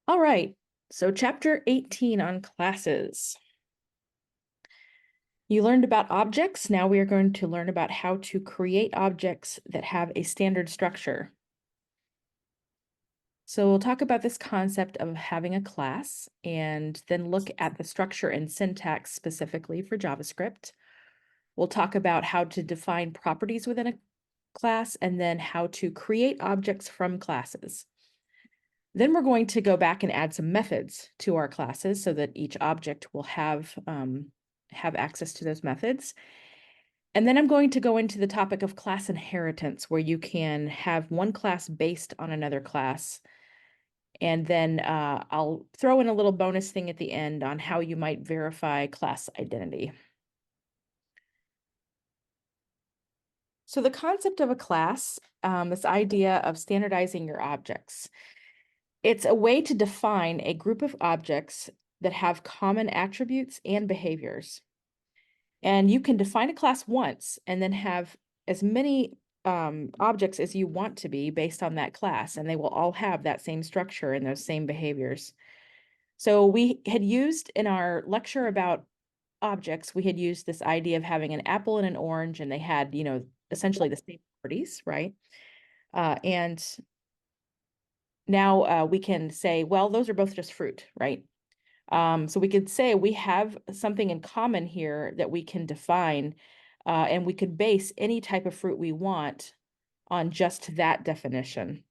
All right, so chapter 18 on classes. You learned about objects. Now we are going to learn about how to create objects that have a standard structure. So we'll talk about this concept of having a class and then look at the structure and syntax specifically for JavaScript. We'll talk about how to define properties within a class and then how to create objects from classes. Then we're going to go back and add some methods to our classes so that each object will have access to those methods. And then I'm going to go into the topic of class inheritance, where you can have one class based on another class. And then I'll throw in a little bonus thing at the end on how you might verify class identity. So the concept of a class, this idea of standardizing your objects, it's a way to define a group of objects that have common attributes and behaviors. And you can define a class once and then have as many objects as you want to be based on that class, and they will all have that same structure and those same behaviors. So we had used in our lecture about objects, we had used this idea of having an apple and an orange, and they had, essentially the same properties, right? And now we can say, well, those are both just fruit, right? So we could say we have something in common here that we can define, and we could base any type of fruit we want on just that definition.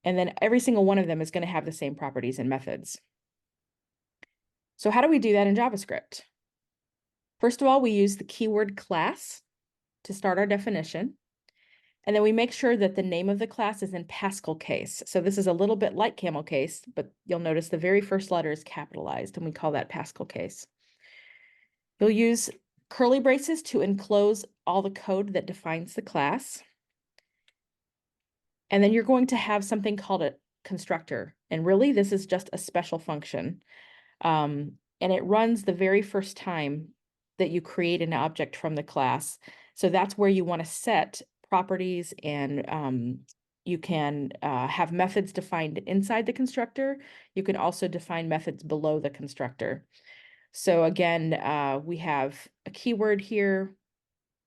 And then every single one of them is going to have the same properties and methods. So how do we do that in JavaScript? First of all, we use the keyword class to start our definition. And then we make sure that the name of the class is in Pascal case. So this is a little bit like camel case, but you'll notice the very first letter is capitalized, and we call that Pascal case. You'll use curly braces to enclose all the code that defines the class. And then you're going to have something called a constructor. And really, this is just a special function. And it runs the very first time that you create an object from the class. So that's where you want to set properties, and you can have methods defined inside the constructor. You can also define methods below the constructor. So again, we have a keyword here,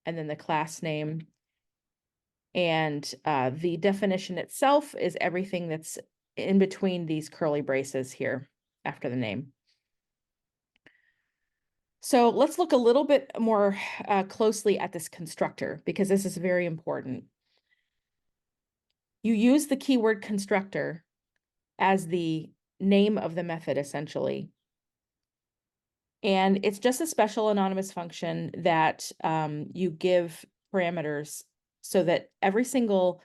and then the class name. And the definition itself is everything that's in between these curly braces here after the name. So let's look a little bit more closely at this constructor, because this is very important. You use the keyword constructor as the name of the method, essentially. And it's just a special anonymous function that you give parameters so that every single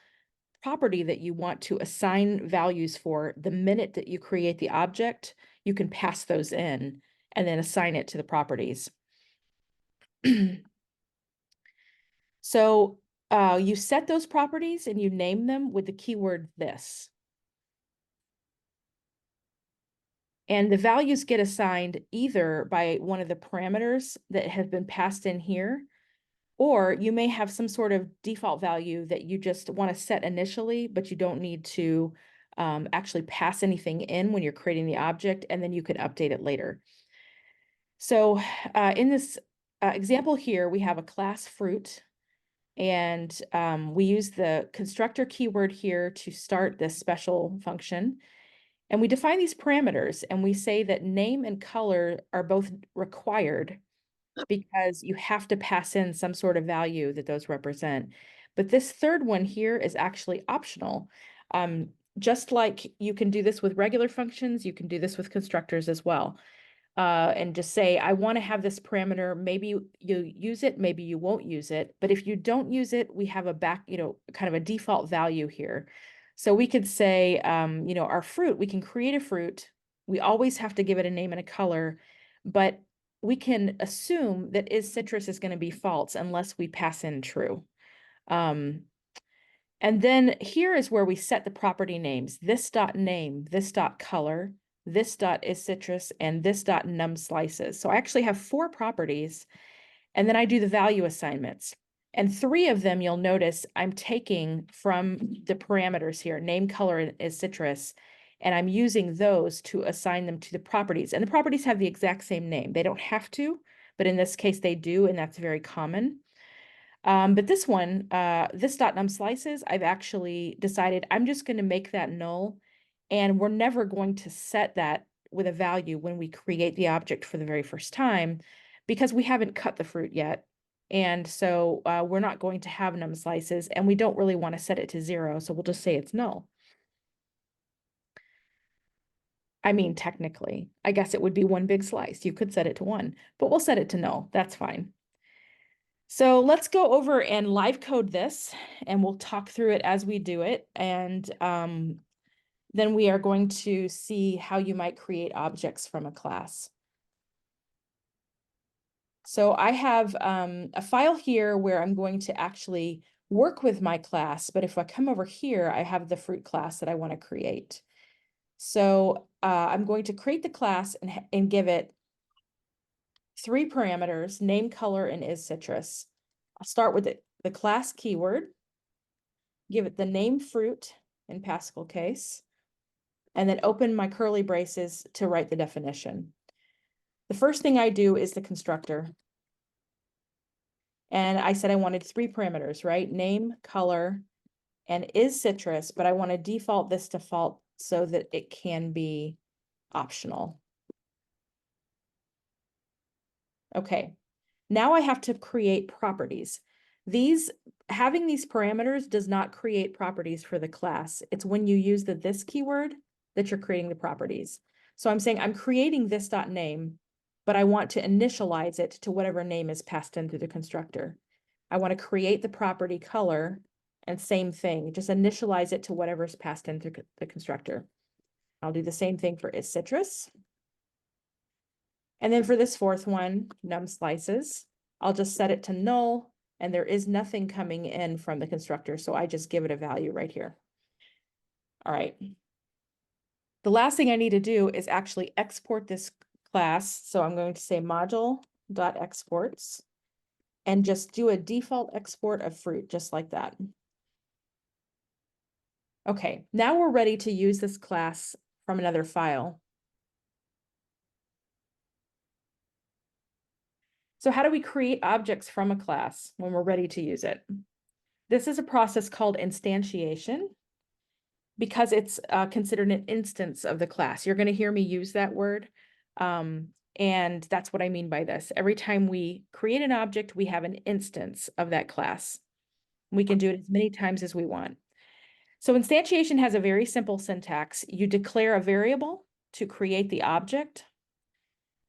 property that you want to assign values for, the minute that you create the object, you can pass those in and then assign it to the properties. So you set those properties and you name them with the keyword this. And the values get assigned either by one of the parameters that have been passed in here, or you may have some sort of default value that you just want to set initially, but you don't need to actually pass anything in when you're creating the object, and then you can update it later. So in this example here, we have a class fruit, and we use the constructor keyword here to start this special function. And we define these parameters, and we say that name and color are both required because you have to pass in some sort of value that those represent. But this third one here is actually optional. Just like you can do this with regular functions, you can do this with constructors as well. And just say, I want to have this parameter. Maybe you use it, maybe you won't use it. But if you don't use it, we have a kind of a default value here. So we could say, our fruit, we can create a fruit. We always have to give it a name and a color, but we can assume that is citrus is going to be false unless we pass in true. And then here is where we set the property names, this dot name, this dot color, this dot is citrus, and this dot num slices. So I actually have 4 properties, and then I do the value assignments. And 3 of them, you'll notice I'm taking from the parameters here, name, color, and is citrus, and I'm using those to assign them to the properties. And the properties have the exact same name. They don't have to, but in this case they do, and that's very common. But this one, this .num slices, I've actually decided I'm just going to make that null, and we're never going to set that with a value when we create the object for the very first time, because we haven't cut the fruit yet. And so we're not going to have num slices, and we don't really want to set it to 0, so we'll just say it's null. I mean, technically, I guess it would be one big slice. You could set it to 1, but we'll set it to null. That's fine. So let's go over and live code this, and we'll talk through it as we do it. And then we are going to see how you might create objects from a class. So I have a file here where I'm going to actually work with my class, but if I come over here, I have the fruit class that I want to create. So I'm going to create the class and give it 3 parameters, name, color, and is citrus. I'll start with the class keyword, give it the name fruit in Pascal case, and then open my curly braces to write the definition. The first thing I do is the constructor. And I said I wanted 3 parameters, right? Name, color, and is citrus, but I want to default this to false so that it can be optional. Okay, now I have to create properties. Having these parameters does not create properties for the class. It's when you use the this keyword that you're creating the properties. So I'm saying I'm creating this.name, but I want to initialize it to whatever name is passed in through the constructor. I want to create the property color, and same thing, just initialize it to whatever's passed in through the constructor. I'll do the same thing for is citrus. And then for this 4th one, num slices, I'll just set it to null, and there is nothing coming in from the constructor, so I just give it a value right here. All right. The last thing I need to do is actually export this class. So I'm going to say module.exports and just do a default export of fruit, just like that. Okay, now we're ready to use this class from another file. So how do we create objects from a class when we're ready to use it? This is a process called instantiation because it's considered an instance of the class. You're going to hear me use that word. And that's what I mean by this. Every time we create an object, we have an instance of that class. We can do it as many times as we want. So instantiation has a very simple syntax. You declare a variable to create the object,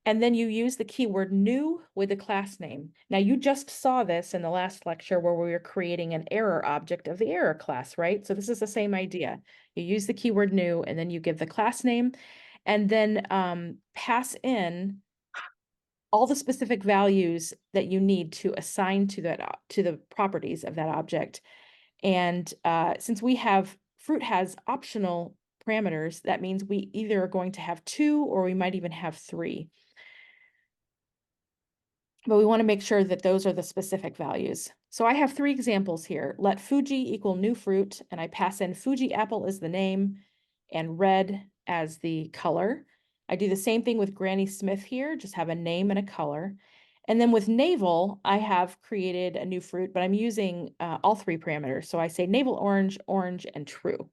and then you use the keyword new with the class name. Now you just saw this in the last lecture where we were creating an error object of the error class, right? So this is the same idea. You use the keyword new, and then you give the class name, and then pass in all the specific values that you need to assign to the properties of that object. And since fruit has optional parameters, that means we either are going to have 2 or we might even have 3. But we want to make sure that those are the specific values. So I have 3 examples here. Let Fuji equal new fruit, and I pass in Fuji apple as the name and red as the color. I do the same thing with Granny Smith here, just have a name and a color. And then with navel, I have created a new fruit, but I'm using all 3 parameters. So I say navel orange, orange, and true.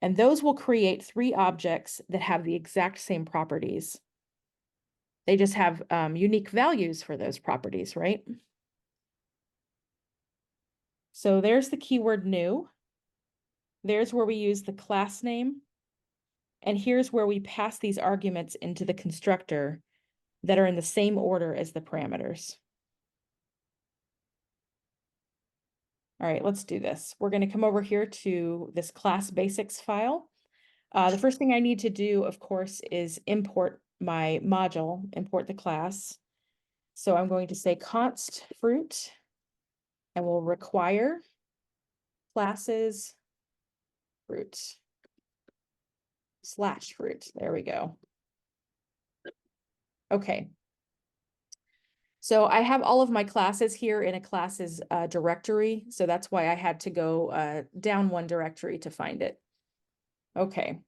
And those will create 3 objects that have the exact same properties. They just have unique values for those properties, right? So there's the keyword new. There's where we use the class name. And here's where we pass these arguments into the constructor that are in the same order as the parameters. All right, let's do this. We're going to come over here to this class basics file. The first thing I need to do, of course, is import my module, import the class. So I'm going to say const fruit, and we'll require classes fruit / fruit. There we go. Okay. So I have all of my classes here in a classes directory. So that's why I had to go down one directory to find it. Okay.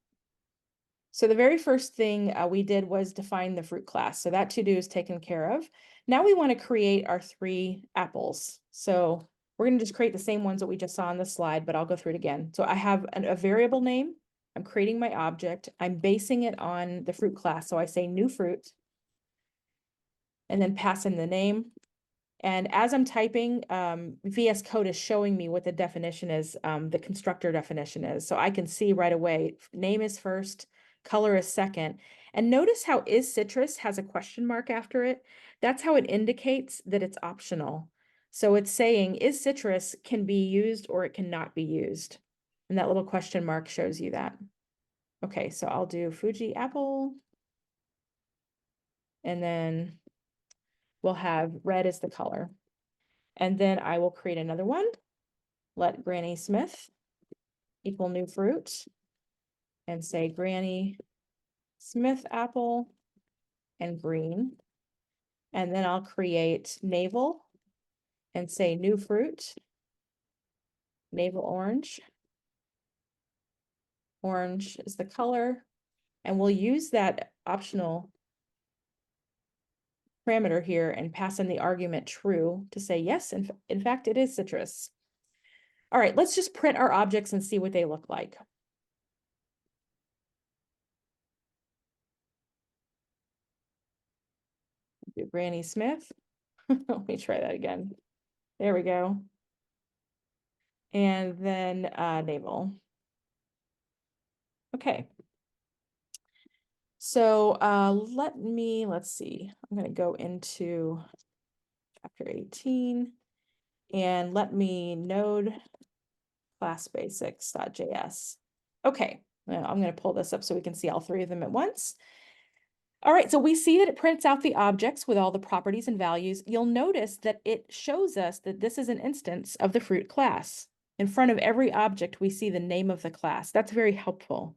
So the very first thing we did was define the fruit class. So that to-do is taken care of. Now we want to create our 3 apples. So we're going to just create the same ones that we just saw on the slide, but I'll go through it again. So I have a variable name. I'm creating my object. I'm basing it on the fruit class. So I say new fruit and then pass in the name. And as I'm typing, VS Code is showing me what the definition is, the constructor definition is. So I can see right away, name is first, color is second. And notice how is citrus has a question mark after it. That's how it indicates that it's optional. So it's saying is citrus can be used or it cannot be used. And that little question mark shows you that. Okay, so I'll do Fuji apple. And then we'll have red as the color. And then I will create another one. Let Granny Smith equal new fruit and say Granny Smith apple and green. And then I'll create navel and say new fruit, navel orange. Orange is the color. And we'll use that optional parameter here and pass in the argument true to say, yes, in fact, it is citrus. All right, let's just print our objects and see what they look like. Do Granny Smith. Let me try that again. There we go. And then navel. Okay. So let's see. I'm going to go into chapter 18 and let me node class basics.js. Okay, now I'm going to pull this up so we can see all 3 of them at once. All right, so we see that it prints out the objects with all the properties and values. You'll notice that it shows us that this is an instance of the fruit class. In front of every object, we see the name of the class. That's very helpful.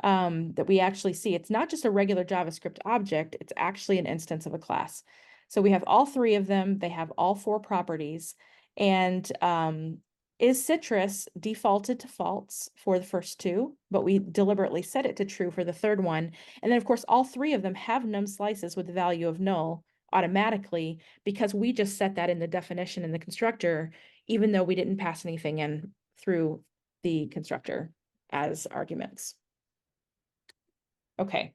That we actually see. It's not just a regular JavaScript object, it's actually an instance of a class. So we have all 3 of them, they have all 4 properties, and is citrus defaulted to false for the first 2, but we deliberately set it to true for the 3rd one. And then of course, all 3 of them have num slices with the value of null automatically because we just set that in the definition in the constructor, even though we didn't pass anything in through the constructor as arguments. Okay,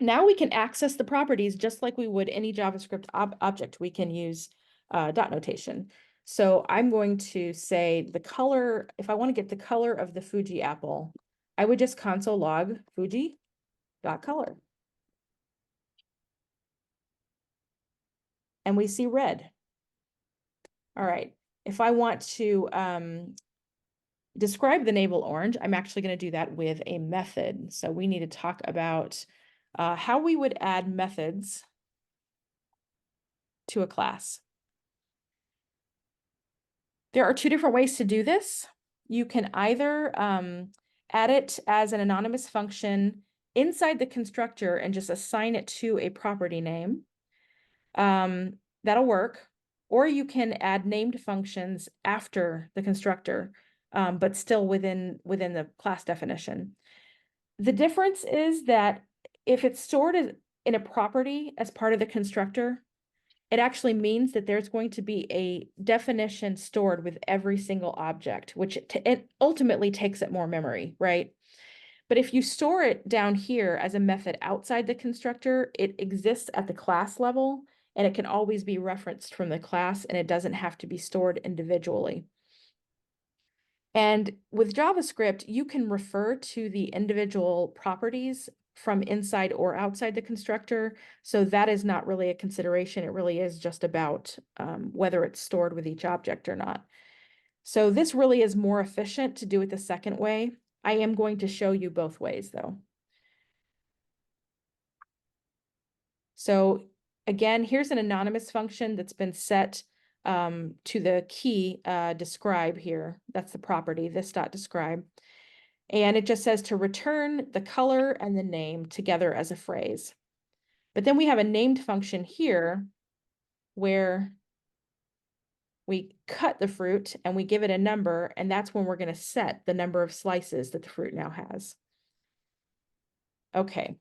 now we can access the properties just like we would any JavaScript object. We can use dot notation. So I'm going to say the color, if I want to get the color of the Fuji apple, I would just console log Fuji dot color. And we see red. All right, if I want to describe the navel orange, I'm actually going to do that with a method. So we need to talk about how we would add methods to a class. There are 2 different ways to do this. You can either add it as an anonymous function inside the constructor and just assign it to a property name. That'll work. Or you can add named functions after the constructor, but still within the class definition. The difference is that if it's stored in a property as part of the constructor, it actually means that there's going to be a definition stored with every single object, which it ultimately takes up more memory, right? But if you store it down here as a method outside the constructor, it exists at the class level, and it can always be referenced from the class, and it doesn't have to be stored individually. And with JavaScript, you can refer to the individual properties from inside or outside the constructor. So that is not really a consideration. It really is just about whether it's stored with each object or not. So this really is more efficient to do it the second way. I am going to show you both ways though. So again, here's an anonymous function that's been set to the key describe here. That's the property, this.describe. And it just says to return the color and the name together as a phrase. But then we have a named function here where we cut the fruit and we give it a number, and that's when we're going to set the number of slices that the fruit now has. Okay.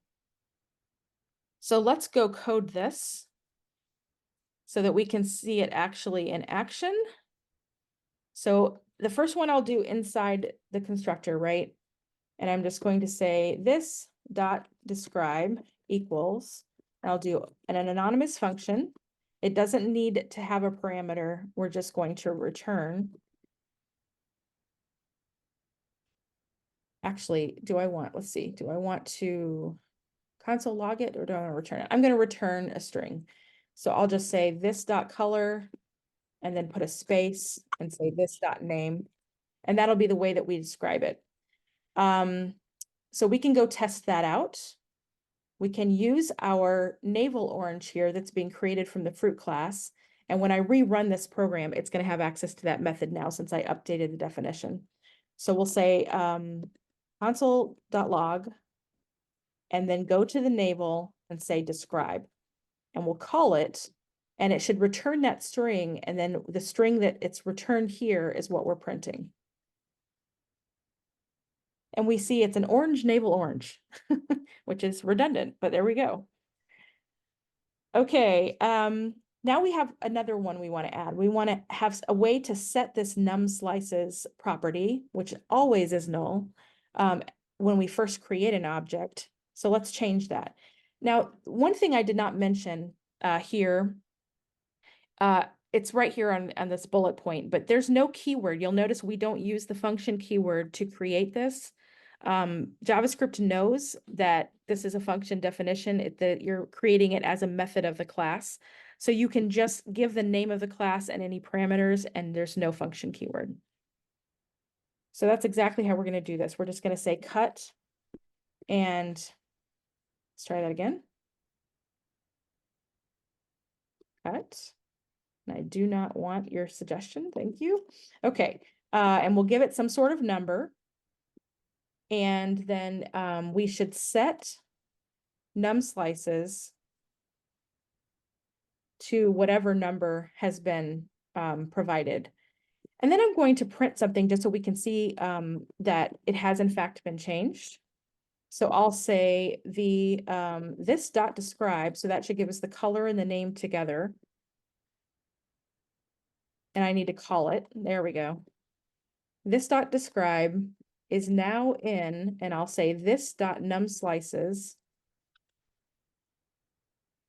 So let's go code this so that we can see it actually in action. So the first one I'll do inside the constructor, right? And I'm just going to say this dot describe equals, I'll do an anonymous function. It doesn't need to have a parameter. We're just going to return. Actually, let's see, do I want to console log it or do I want to return it? I'm going to return a string. So I'll just say this dot color and then put a space and say this dot name. And that'll be the way that we describe it. So we can go test that out. We can use our navel orange here that's being created from the fruit class. And when I rerun this program, it's going to have access to that method now since I updated the definition. So we'll say console.log and then go to the navel and say describe. And we'll call it, and it should return that string. And then the string that it's returned here is what we're printing. And we see it's an orange navel orange, which is redundant, but there we go. Okay, now we have another one we want to add. We want to have a way to set this num slices property, which always is null, when we first create an object. So let's change that. Now, one thing I did not mention here, it's right here on this bullet point, but there's no keyword. You'll notice we don't use the function keyword to create this. JavaScript knows that this is a function definition, that you're creating it as a method of the class. So you can just give the name of the class and any parameters, and there's no function keyword. So that's exactly how we're going to do this. We're just going to say cut, and let's try that again. Cut. And I do not want your suggestion. Thank you. Okay. And we'll give it some sort of number. And then we should set num slices to whatever number has been provided. And then I'm going to print something just so we can see that it has in fact been changed. So I'll say this dot describe, so that should give us the color and the name together. And I need to call it. There we go. This dot describe is now in, and I'll say this dot num slices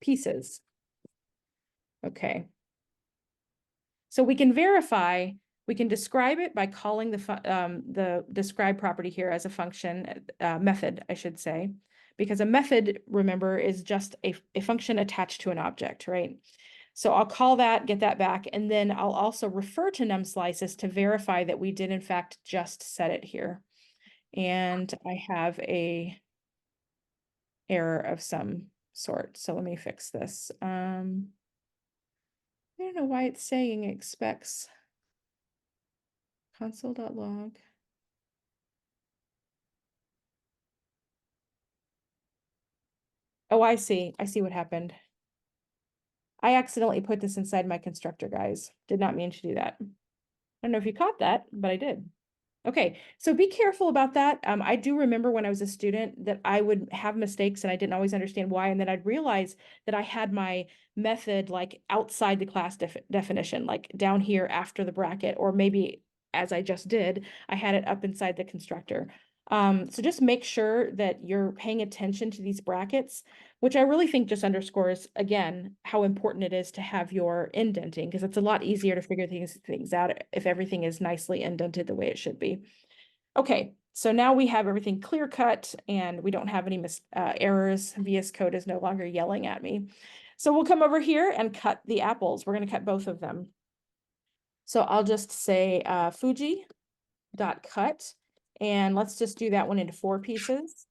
pieces. Okay. So we can verify, we can describe it by calling the describe property here as a function, method, I should say, because a method, remember, is just a function attached to an object, right? So I'll call that, get that back, and then I'll also refer to num slices to verify that we did in fact just set it here. And I have a error of some sort. So let me fix this. I don't know why it's saying it expects console.log. Oh, I see. I see what happened. I accidentally put this inside my constructor, guys. Did not mean to do that. I don't know if you caught that, but I did. Okay, so be careful about that. I do remember when I was a student that I would have mistakes and I didn't always understand why. And then I'd realize that I had my method like outside the class definition, like down here after the bracket, or maybe as I just did, I had it up inside the constructor. So just make sure that you're paying attention to these brackets, which I really think just underscores, again, how important it is to have your indenting, because it's a lot easier to figure things out if everything is nicely indented the way it should be. Okay, so now we have everything clear cut and we don't have any errors. VS Code is no longer yelling at me. So we'll come over here and cut the apples. We're going to cut both of them. So I'll just say Fuji.cut. And let's just do that one into 4 pieces.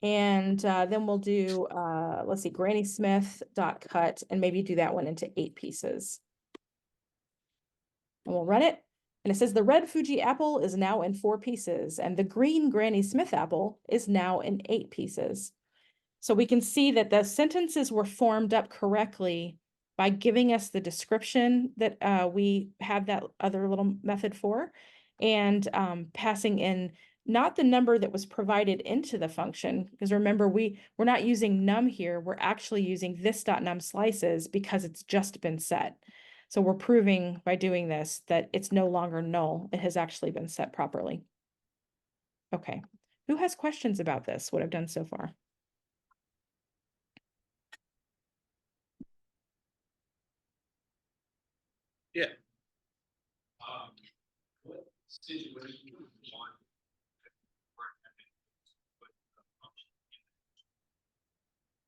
And then we'll do, let's see, Granny Smith dot cut, and maybe do that one into 8 pieces. And we'll run it. And it says the red Fuji apple is now in 4 pieces, and the green Granny Smith apple is now in 8 pieces. So we can see that the sentences were formed up correctly by giving us the description that we have that other little method for, and passing in not the number that was provided into the function, because remember, we're not using num here, we're actually using this.num slices because it's just been set. So we're proving by doing this that it's no longer null, it has actually been set properly. Okay, who has questions about this, what I've done so far? Yeah. What situation would you want?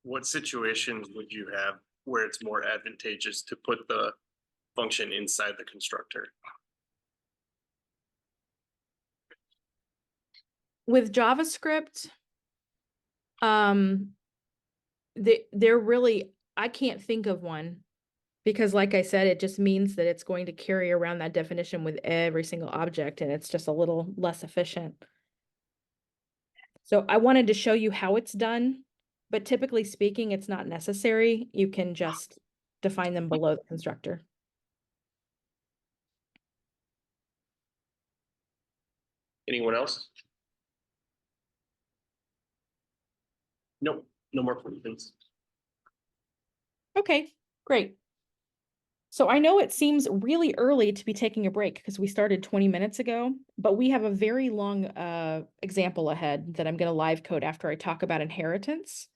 What situations would you have where it's more advantageous to put the function inside the constructor? With JavaScript, they're really, I can't think of one, because like I said, it just means that it's going to carry around that definition with every single object, and it's just a little less efficient. So I wanted to show you how it's done, but typically speaking, it's not necessary. You can just define them below the constructor. Anyone else? Nope, no more questions. Okay, great. So I know it seems really early to be taking a break because we started 20 minutes ago, but we have a very long example ahead that I'm going to live code after I talk about inheritance.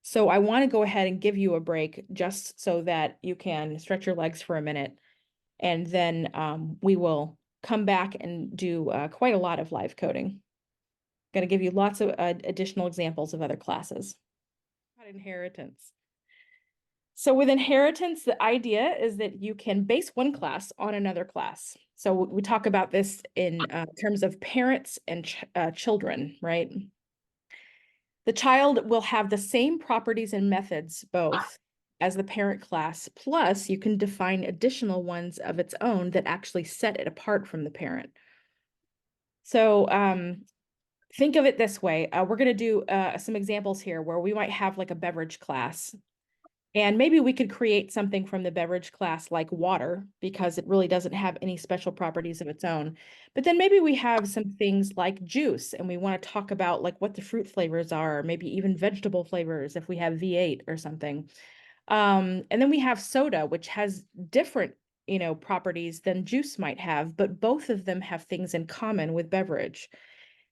So I want to go ahead and give you a break just so that you can stretch your legs for a minute, and then we will come back and do quite a lot of live coding. Going to give you lots of additional examples of other classes. About inheritance. So with inheritance, the idea is that you can base one class on another class. So we talk about this in terms of parents and children, right? The child will have the same properties and methods both as the parent class, plus you can define additional ones of its own that actually set it apart from the parent. So think of it this way. We're going to do some examples here where we might have like a beverage class. And maybe we could create something from the beverage class like water, because it really doesn't have any special properties of its own. But then maybe we have some things like juice, and we want to talk about like what the fruit flavors are, or maybe even vegetable flavors if we have V8 or something. And then we have soda, which has different, properties than juice might have, but both of them have things in common with beverage.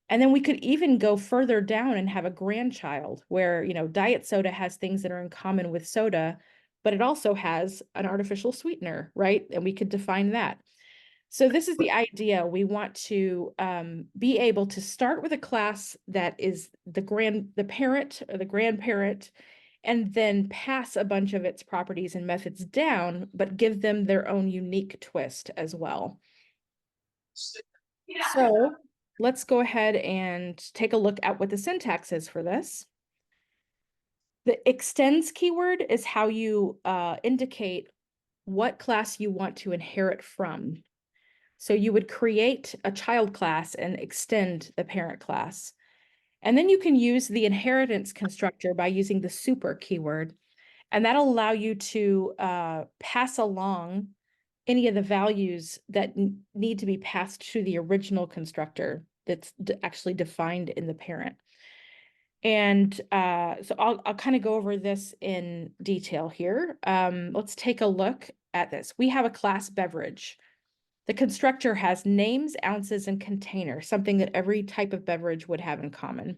And then we could even go further down and have a grandchild where, diet soda has things that are in common with soda, but it also has an artificial sweetener, right? And we could define that. So this is the idea. We want to be able to start with a class that is the parent or the grandparent, and then pass a bunch of its properties and methods down, but give them their own unique twist as well. So let's go ahead and take a look at what the syntax is for this. The extends keyword is how you indicate what class you want to inherit from. So you would create a child class and extend the parent class. And then you can use the inheritance constructor by using the super keyword. And that'll allow you to pass along any of the values that need to be passed to the original constructor that's actually defined in the parent. And so I'll kind of go over this in detail here. Let's take a look at this. We have a class beverage. The constructor has names, ounces, and container, something that every type of beverage would have in common.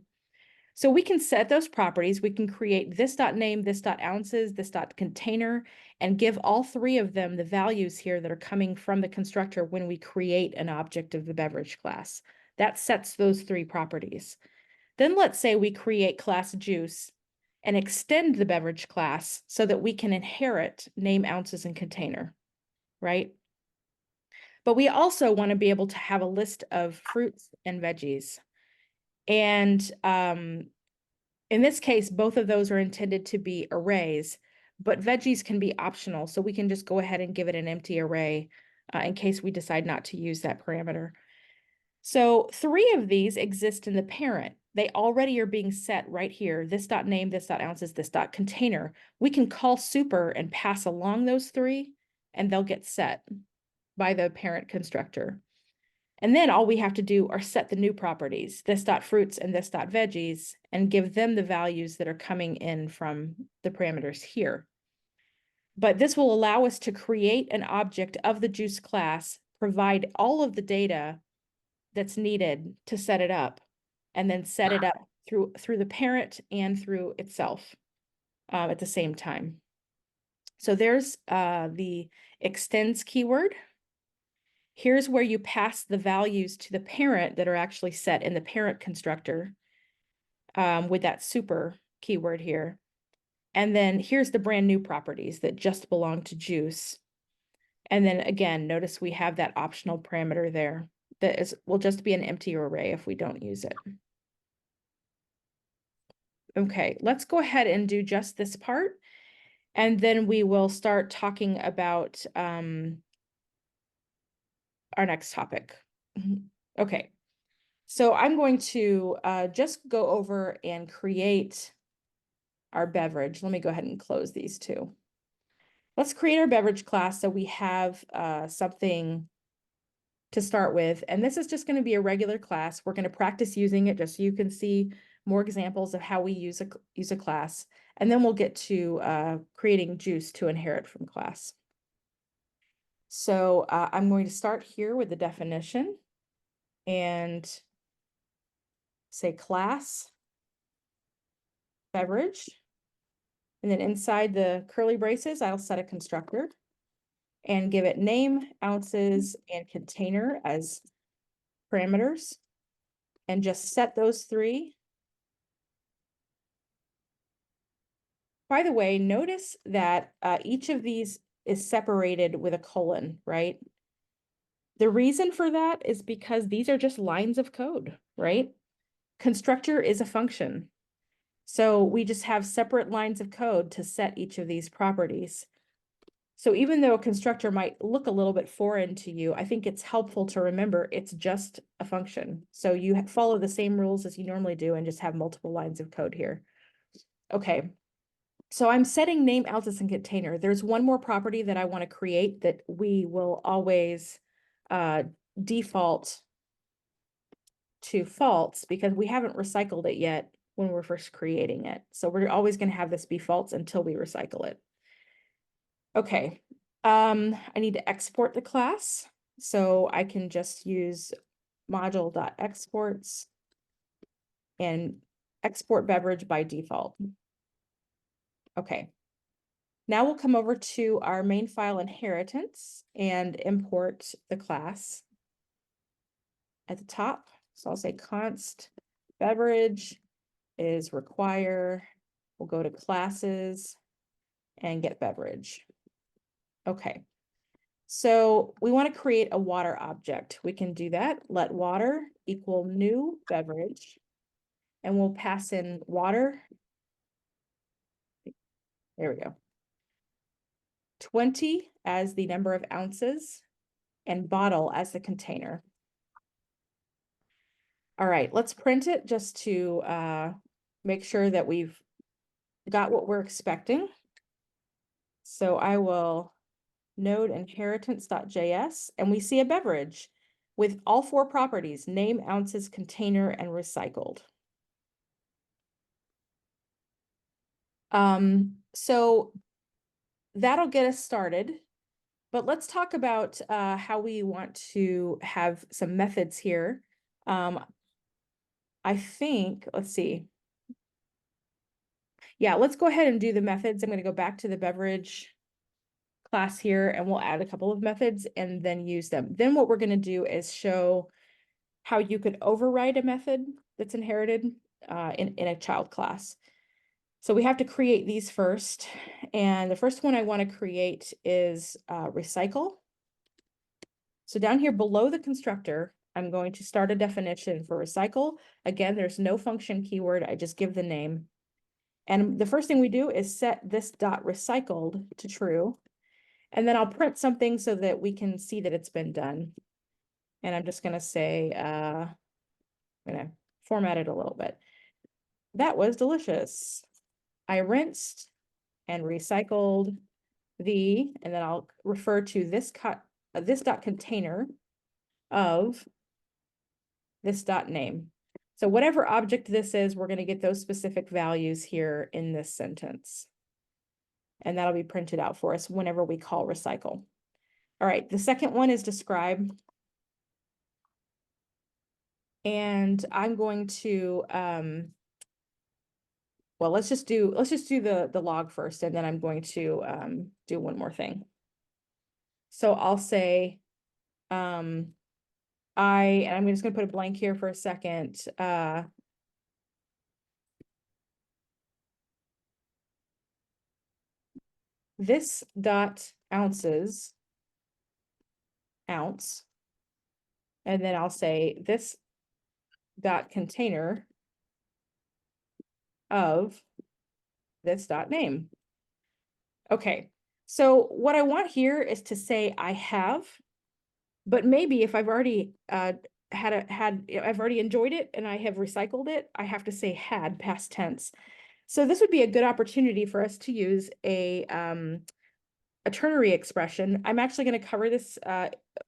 So we can set those properties. We can create this.name, this.ounces, this.container, and give all three of them the values here that are coming from the constructor when we create an object of the beverage class. That sets those three properties. Then let's say we create class juice and extend the beverage class so that we can inherit name, ounces, and container, right? But we also want to be able to have a list of fruits and veggies. And in this case, both of those are intended to be arrays, but veggies can be optional. So we can just go ahead and give it an empty array in case we decide not to use that parameter. So 3 of these exist in the parent. they already are being set right here. This dot name, this dot ounces, this dot container. We can call super and pass along those three, and they'll get set by the parent constructor. And then all we have to do are set the new properties, this dot fruits and this dot veggies, and give them the values that are coming in from the parameters here. But this will allow us to create an object of the juice class, provide all of the data that's needed to set it up, and then set it up through the parent and through itself at the same time. So there's the extends keyword. Here's where you pass the values to the parent that are actually set in the parent constructor with that super keyword here. And then here's the brand new properties that just belong to juice. And then again, notice we have that optional parameter there that will just be an empty array if we don't use it. Okay, let's go ahead and do just this part. And then we will start talking about our next topic. Okay, so I'm going to just go over and create our beverage. Let me go ahead and close these two. Let's create our beverage class so we have something to start with. And this is just going to be a regular class. We're going to practice using it just so you can see more examples of how we use a class. And then we'll get to creating juice to inherit from class. So I'm going to start here with the definition and say class beverage. And then inside the curly braces, I'll set a constructor and give it name, ounces, and container as parameters. And just set those three. By the way, notice that each of these is separated with a colon, right? The reason for that is because these are just lines of code, right? Constructor is a function. So we just have separate lines of code to set each of these properties. So even though a constructor might look a little bit foreign to you, I think it's helpful to remember it's just a function. So you follow the same rules as you normally do and just have multiple lines of code here. Okay, so I'm setting name, ounces, and container. There's one more property that I want to create that we will always default to false because we haven't recycled it yet when we're first creating it. So we're always going to have this be false until we recycle it. Okay, I need to export the class. So I can just use module.exports and export beverage by default. Okay. Now we'll come over to our main file inheritance and import the class at the top. So I'll say const beverage is require. We'll go to classes and get beverage. Okay. So we want to create a water object. We can do that. Let water equal new beverage. And we'll pass in water. There we go. 20 as the number of ounces and bottle as the container. All right, let's print it just to make sure that we've got what we're expecting. So I will node inheritance.js, and we see a beverage with all four properties: name, ounces, container, and recycled. So that'll get us started. But let's talk about how we want to have some methods here. I think, let's see. Yeah, let's go ahead and do the methods. I'm going to go back to the beverage class here, and we'll add a couple of methods and then use them. Then what we're going to do is show how you could override a method that's inherited in a child class. So we have to create these first. And the first one I want to create is recycle. So down here below the constructor, I'm going to start a definition for recycle. Again, there's no function keyword. I just give the name. And the first thing we do is set this dot recycled to true. And then I'll print something so that we can see that it's been done. And I'm just going to say, I'm going to format it a little bit. That was delicious. I rinsed and recycled and then I'll refer to this dot container of this dot name. So whatever object this is, we're going to get those specific values here in this sentence. And that'll be printed out for us whenever we call recycle. All right, the second one is describe. And I'm going to, well, let's just do the log first, and then I'm going to do one more thing. So I'll say, I'm just gonna put a blank here for a second. This dot ounces, ounce, and then I'll say this dot container of this dot name. Okay, so what I want here is to say I have, but maybe if I've already I've already enjoyed it and I have recycled it, I have to say had past tense. So this would be a good opportunity for us to use a ternary expression. I'm actually going to cover this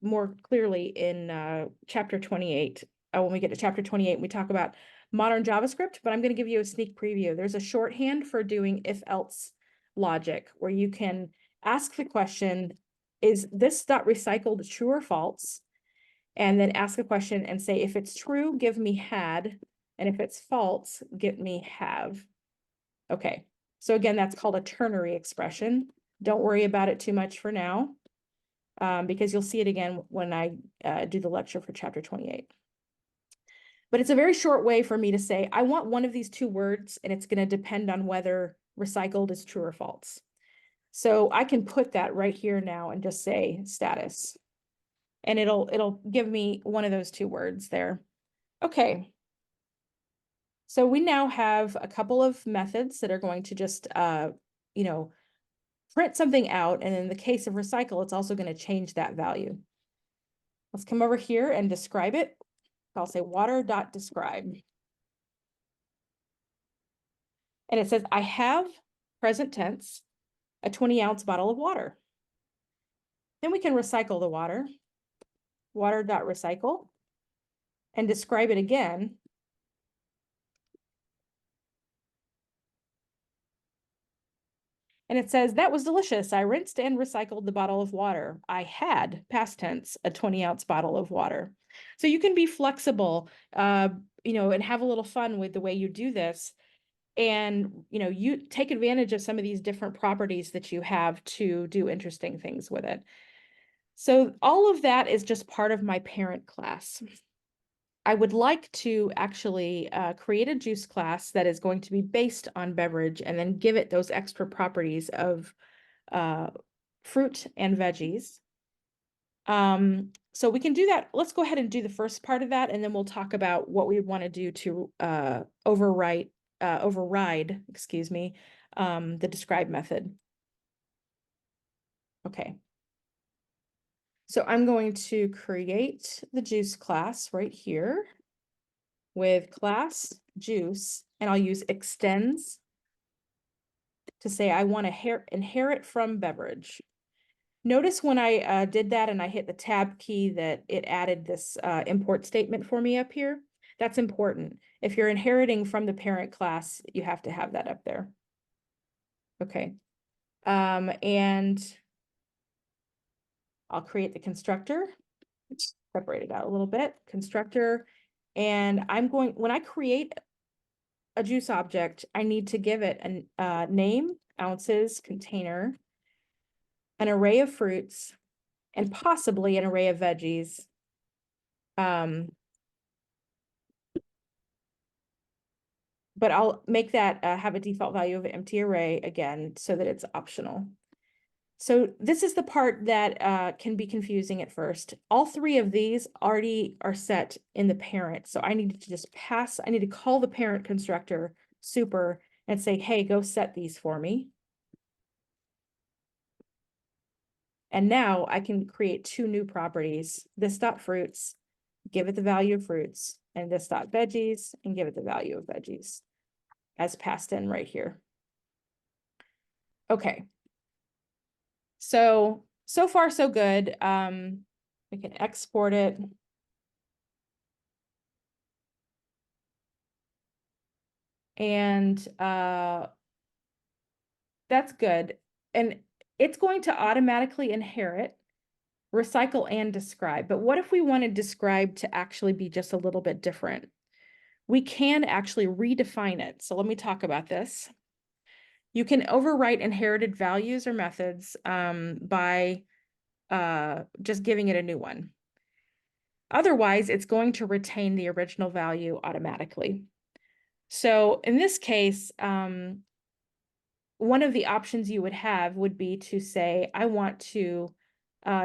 more clearly in chapter 28. When we get to chapter 28, we talk about modern JavaScript, but I'm going to give you a sneak preview. There's a shorthand for doing if-else logic where you can ask the question, is this dot recycled true or false? And then ask a question and say, if it's true, give me had, and if it's false, get me have. Okay, so again, that's called a ternary expression. Don't worry about it too much for now, because you'll see it again when I do the lecture for chapter 28. But it's a very short way for me to say, I want one of these two words, and it's going to depend on whether recycled is true or false. So I can put that right here now and just say status. And it'll give me one of those two words there. Okay. So we now have a couple of methods that are going to just, print something out. And in the case of recycle, it's also going to change that value. Let's come over here and describe it. I'll say water.describe. And it says, I have, present tense, a 20-ounce bottle of water. Then we can recycle the water.recycle, and describe it again. And it says, that was delicious. I rinsed and recycled the bottle of water. I had, past tense, a 20-ounce bottle of water. So you can be flexible, and have a little fun with the way you do this. And, you take advantage of some of these different properties that you have to do interesting things with it. So all of that is just part of my parent class. I would like to actually create a juice class that is going to be based on beverage and then give it those extra properties of fruit and veggies. So we can do that. Let's go ahead and do the first part of that, and then we'll talk about what we want to do to override, the describe method. Okay. So I'm going to create the juice class right here with class juice, and I'll use extends to say I want to inherit from beverage. Notice when I did that and I hit the tab key that it added this import statement for me up here. That's important. If you're inheriting from the parent class, you have to have that up there. Okay. And I'll create the constructor, separate it out a little bit, constructor. And when I create a juice object, I need to give it a name, ounces, container, an array of fruits, and possibly an array of veggies. But I'll make that have a default value of empty array again, so that it's optional. So this is the part that can be confusing at first. All three of these already are set in the parent. So I need to call the parent constructor super and say, hey, go set these for me. And now I can create two new properties, this dot fruits give it the value of fruits, and this dot veggies, and give it the value of veggies as passed in right here. Okay. So far so good. We can export it. And that's good. And it's going to automatically inherit, recycle, and describe. But what if we wanted describe to actually be just a little bit different? We can actually redefine it. So let me talk about this. You can overwrite inherited values or methods by just giving it a new one. Otherwise, it's going to retain the original value automatically. So in this case, one of the options you would have would be to say, I want to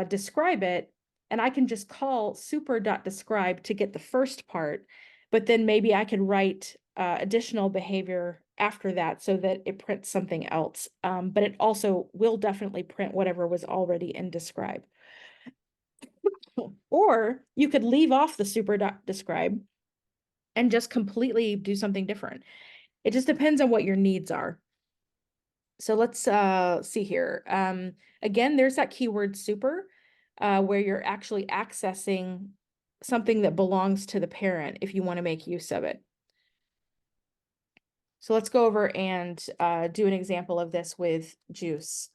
describe it, and I can just call super.describe to get the first part, but then maybe I can write additional behavior after that so that it prints something else. But it also will definitely print whatever was already in describe. Or you could leave off the super.describe and just completely do something different. It just depends on what your needs are. So let's see here. Again, there's that keyword super where you're actually accessing something that belongs to the parent if you want to make use of it. So let's go over and do an example of this with juice.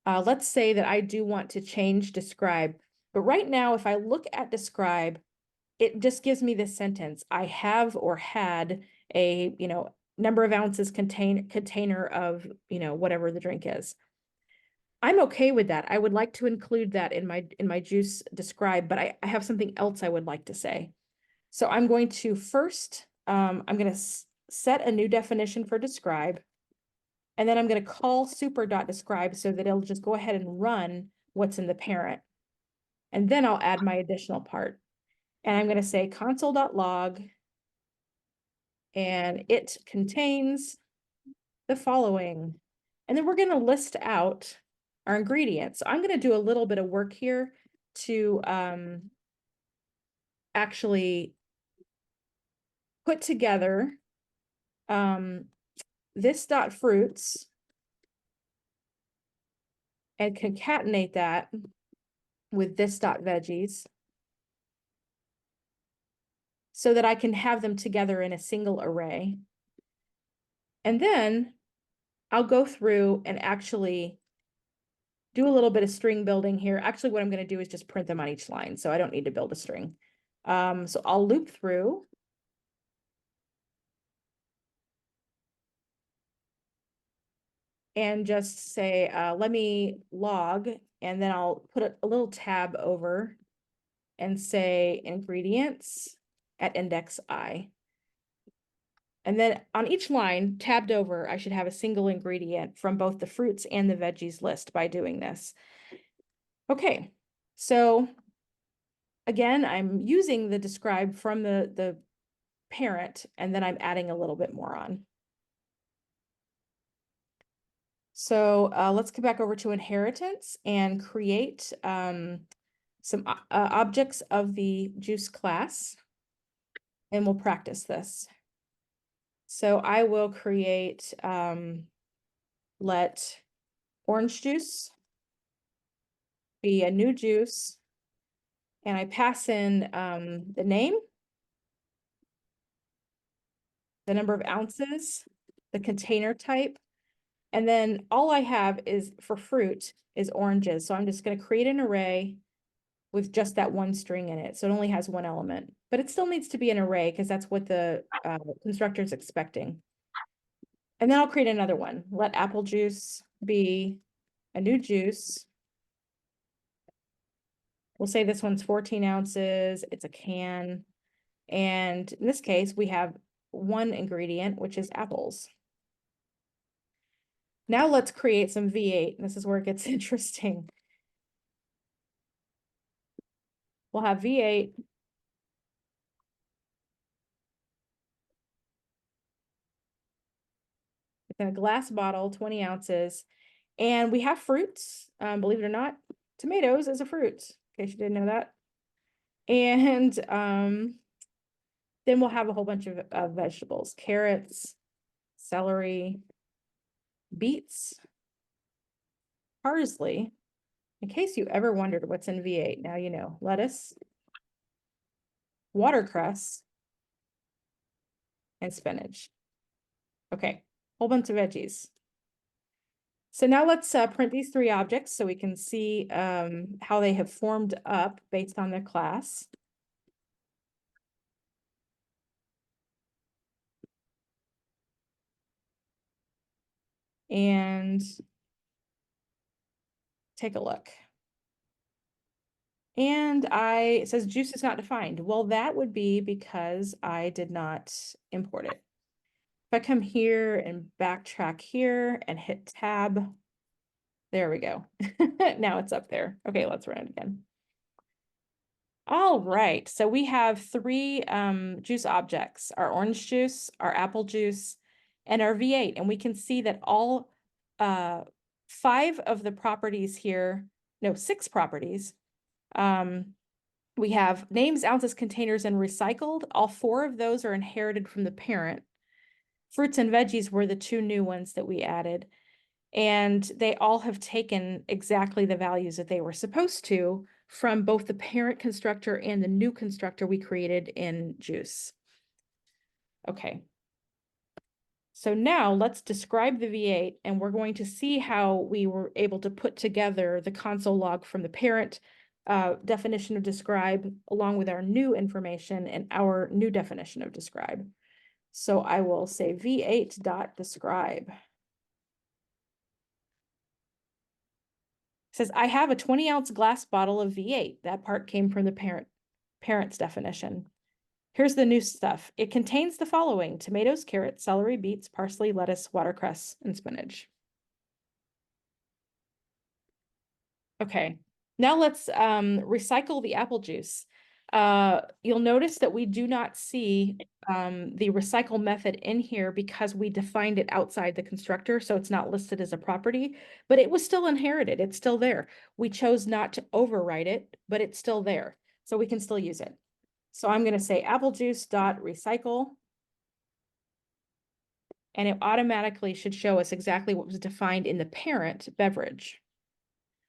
Let's say that I do want to change describe, but right now, if I look at describe, it just gives me this sentence. I have or had a, number of ounces container of, whatever the drink is. I'm okay with that. I would like to include that in my juice describe, but I have something else I would like to say. So I'm going to first, I'm going to set a new definition for describe, and then I'm going to call super.describe so that it'll just go ahead and run what's in the parent. And then I'll add my additional part. And I'm going to say console.log, and it contains the following. And then we're going to list out our ingredients. So I'm going to do a little bit of work here to actually put together this dot fruits and concatenate that with this dot veggies so that I can have them together in a single array. And then I'll go through and actually do a little bit of string building here. Actually, what I'm going to do is just print them on each line, so I don't need to build a string. So I'll loop through. And just say, let me log, and then I'll put a little tab over and say ingredients at index I. And then on each line tabbed over, I should have a single ingredient from both the fruits and the veggies list by doing this. Okay, so again, I'm using the describe from the parent, and then I'm adding a little bit more on. So let's go back over to inheritance and create some objects of the juice class, and we'll practice this. So I will create, let orange juice be a new juice, and I pass in the name, the number of ounces, the container type, and then all I have is for fruit is oranges. So I'm just going to create an array with just that one string in it. So it only has one element, but it still needs to be an array because that's what the constructor is expecting. And then I'll create another one. Let apple juice be a new juice. We'll say this one's 14 ounces. It's a can. And in this case, we have one ingredient, which is apples. Now let's create some V8. This is where it gets interesting. We'll have V8. It's in a glass bottle, 20 ounces. And we have fruits. Believe it or not, tomatoes is a fruit, in case you didn't know that. And then we'll have a whole bunch of vegetables, carrots, celery, beets, parsley. In case you ever wondered what's in V8, now you know. Lettuce, watercress, and spinach. Okay, whole bunch of veggies. So now let's print these three objects so we can see how they have formed up based on their class. And take a look. And it says juice is not defined. Well, that would be because I did not import it. If I come here and backtrack here and hit tab, there we go. Now it's up there. Okay, let's run it again. All right, so we have three juice objects, our orange juice, our apple juice, and our V8. And we can see that all 5 of the properties here, no, 6 properties. We have names, ounces, containers, and recycled. All 4 of those are inherited from the parent. Fruits and veggies were the 2 new ones that we added. And they all have taken exactly the values that they were supposed to from both the parent constructor and the new constructor we created in Juice. Okay. So now let's describe the V8, and we're going to see how we were able to put together the console log from the parent definition of describe along with our new information and our new definition of describe. So I will say v8.describe. Says, I have a 20-ounce glass bottle of V8. That part came from the parent's definition. Here's the new stuff. It contains the following: tomatoes, carrots, celery, beets, parsley, lettuce, watercress, and spinach. Okay, now let's recycle the apple juice. You'll notice that we do not see the recycle method in here because we defined it outside the constructor, so it's not listed as a property, but it was still inherited. It's still there. We chose not to overwrite it, but it's still there, so we can still use it. So I'm going to say apple juice dot recycle, and it automatically should show us exactly what was defined in the parent beverage.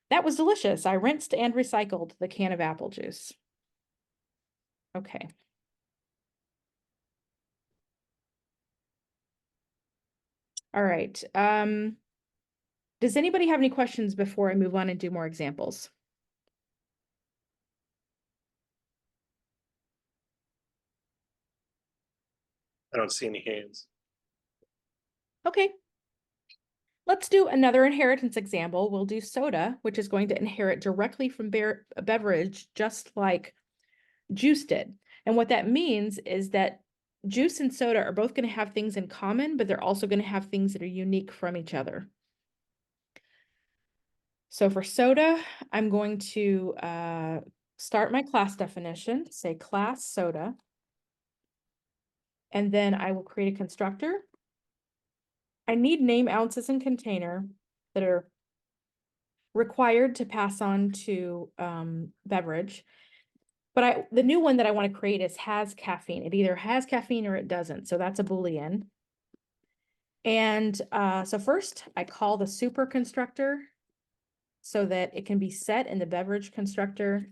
That was delicious. I rinsed and recycled the can of apple juice. Okay. All right. Does anybody have any questions before I move on and do more examples? I don't see any hands. Okay. Let's do another inheritance example. We'll do soda, which is going to inherit directly from a beverage, just like juice did. And what that means is that juice and soda are both going to have things in common, but they're also going to have things that are unique from each other. So for soda, I'm going to start my class definition, say class soda, and then I will create a constructor. I need name, ounces, and container that are required to pass on to beverage. But the new one that I want to create is has caffeine. It either has caffeine or it doesn't. So that's a Boolean. And so first I call the super constructor so that it can be set in the beverage constructor,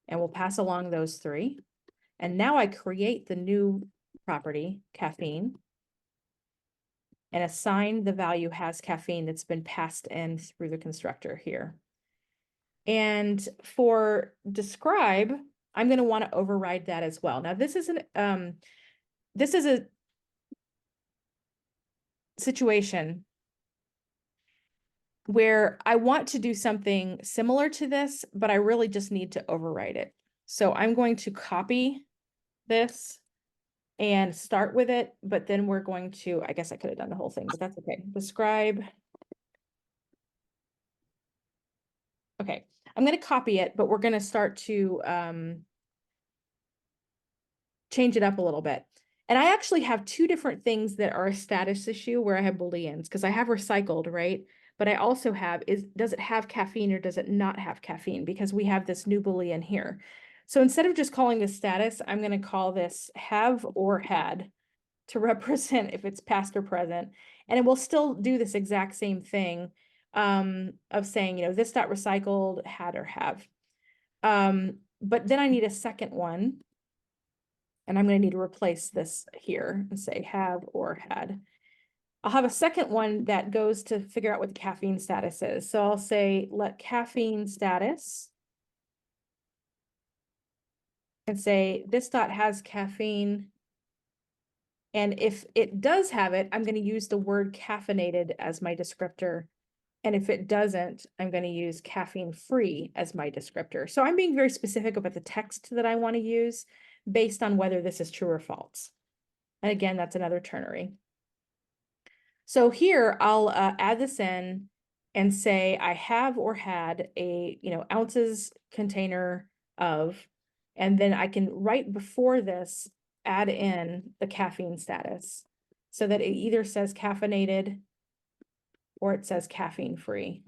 and we'll pass along those 3. And now I create the new property, caffeine, and assign the value has caffeine that's been passed in through the constructor here. And for describe, I'm going to want to override that as well. Now, this is a situation where I want to do something similar to this, but I really just need to override it. So I'm going to copy this and start with it, but then we're going to, I guess I could have done the whole thing, but that's okay. Describe. Okay, I'm going to copy it, but we're going to start to change it up a little bit. And I actually have 2 different things that are a status issue where I have Booleans, because I have recycled, right? But I also have, does it have caffeine or does it not have caffeine? Because we have this new Boolean here. So instead of just calling this status, I'm gonna call this have or had to represent if it's past or present. And it will still do this exact same thing of saying, this dot recycled had or have. But then I need a second one. And I'm going to need to replace this here and say have or had. I'll have a second one that goes to figure out what the caffeine status is. So I'll say let caffeine status and say this dot has caffeine. And if it does have it, I'm going to use the word caffeinated as my descriptor. And if it doesn't, I'm going to use caffeine free as my descriptor. So I'm being very specific about the text that I want to use based on whether this is true or false. And again, that's another ternary. So here I'll add this in and say I have or had a, ounces container of, and then I can right before this add in the caffeine status so that it either says caffeinated or it says caffeine free.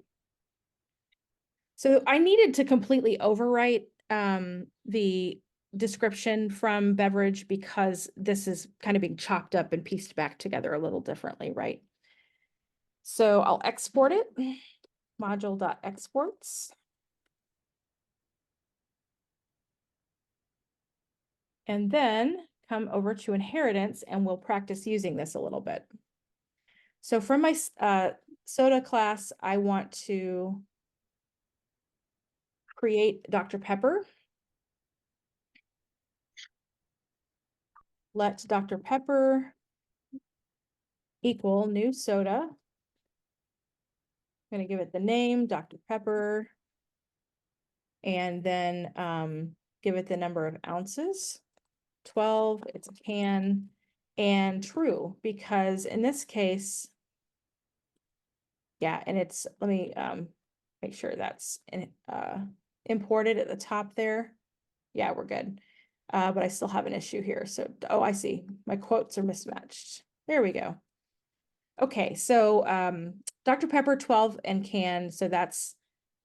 So I needed to completely overwrite the description from beverage because this is kind of being chopped up and pieced back together a little differently, right? So I'll export it, module.exports. And then come over to inheritance and we'll practice using this a little bit. So from my soda class, I want to create Dr. Pepper. Let Dr. Pepper equal new soda. I'm going to give it the name, Dr. Pepper, and then give it the number of ounces, 12, it's a can, and true, because in this case, yeah, and it's, let me make sure that's imported at the top there. Yeah, we're good. But I still have an issue here. So, oh, I see. My quotes are mismatched. There we go. Okay, so Dr. Pepper 12 and can, so that's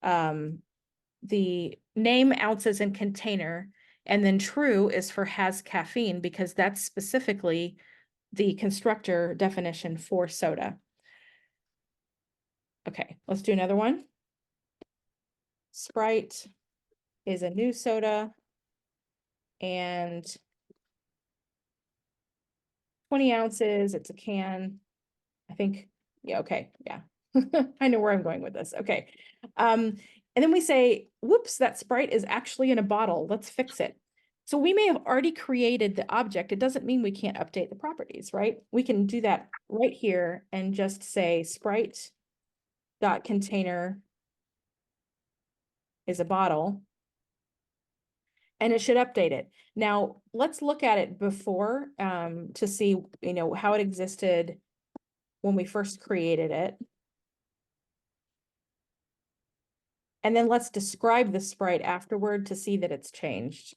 the name, ounces, and container. And then true is for has caffeine because that's specifically the constructor definition for soda. Okay, let's do another one. Sprite is a new soda and 20 ounces, it's a can. I think, yeah, okay, yeah. I know where I'm going with this. Okay. And then we say, whoops, that Sprite is actually in a bottle. Let's fix it. So we may have already created the object. It doesn't mean we can't update the properties, right? We can do that right here and just say Sprite dot container is a bottle. And it should update it. Now, let's look at it before to see, how it existed when we first created it. And then let's describe the Sprite afterward to see that it's changed.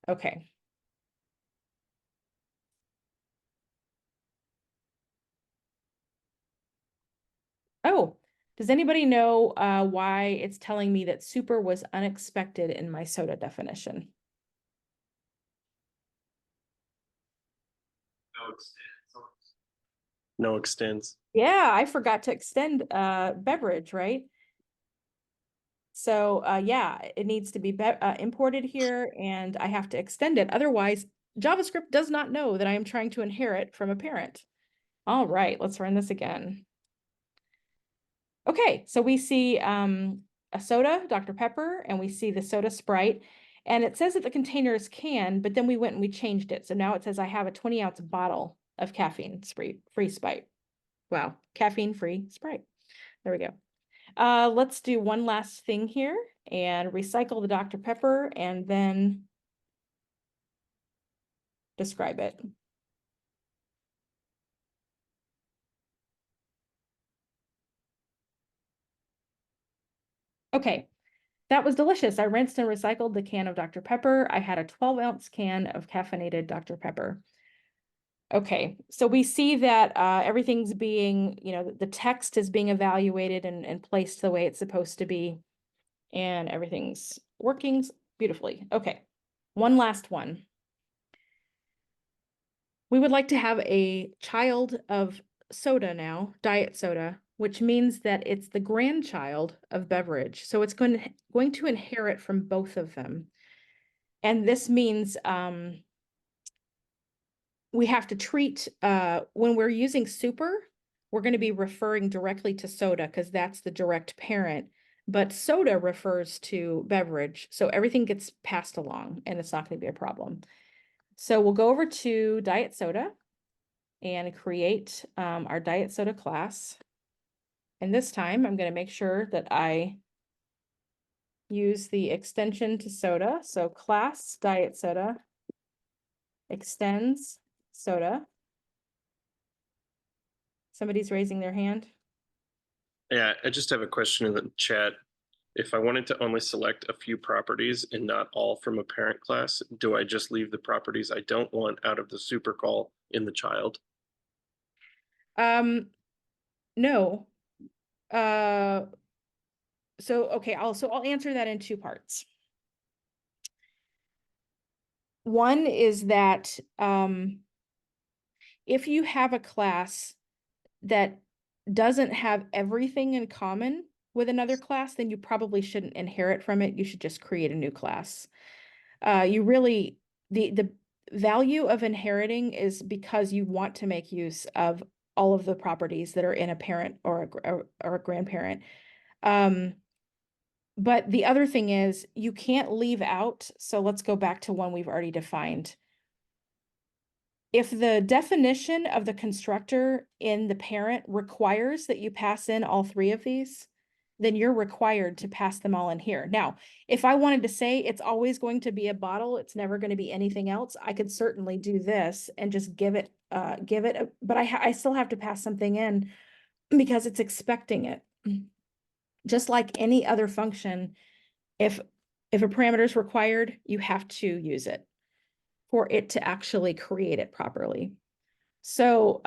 Okay. Oh, does anybody know why it's telling me that super was unexpected in my soda definition? No extends. Yeah, I forgot to extend beverage, right? So yeah, it needs to be imported here and I have to extend it. Otherwise, JavaScript does not know that I am trying to inherit from a parent. All right, let's run this again. Okay, so we see a soda, Dr. Pepper, and we see the soda Sprite. And it says that the container is can, but then we went and we changed it. So now it says I have a 20-ounce bottle of caffeine-free Sprite. Wow, caffeine-free Sprite. There we go. Let's do one last thing here and recycle the Dr. Pepper and then describe it. Okay, that was delicious. I rinsed and recycled the can of Dr. Pepper. I had a 12-ounce can of caffeinated Dr. Pepper. Okay, so we see that everything's being, the text is being evaluated and placed the way it's supposed to be. And everything's working beautifully. Okay, one last one. We would like to have a child of soda now, diet soda, which means that it's the grandchild of beverage. So it's going to inherit from both of them. And this means we have to treat, when we're using super, we're going to be referring directly to soda because that's the direct parent. But soda refers to beverage. So everything gets passed along and it's not going to be a problem. So we'll go over to diet soda and create our diet soda class. And this time I'm going to make sure that I use the extension to soda. So class diet soda extends soda. Somebody's raising their hand. Yeah, I just have a question in the chat. If I wanted to only select a few properties and not all from a parent class, do I just leave the properties I don't want out of the super call in the child? No. Okay, I'll answer that in two parts. One is that if you have a class that doesn't have everything in common with another class, then you probably shouldn't inherit from it. You should just create a new class. You really, the value of inheriting is because you want to make use of all of the properties that are in a parent or a grandparent. But the other thing is you can't leave out. So let's go back to one we've already defined. If the definition of the constructor in the parent requires that you pass in all three of these, then you're required to pass them all in here. Now, if I wanted to say it's always going to be a bottle, it's never going to be anything else, I could certainly do this and just give it, but I still have to pass something in because it's expecting it. Just like any other function, if a parameter is required, you have to use it for it to actually create it properly. So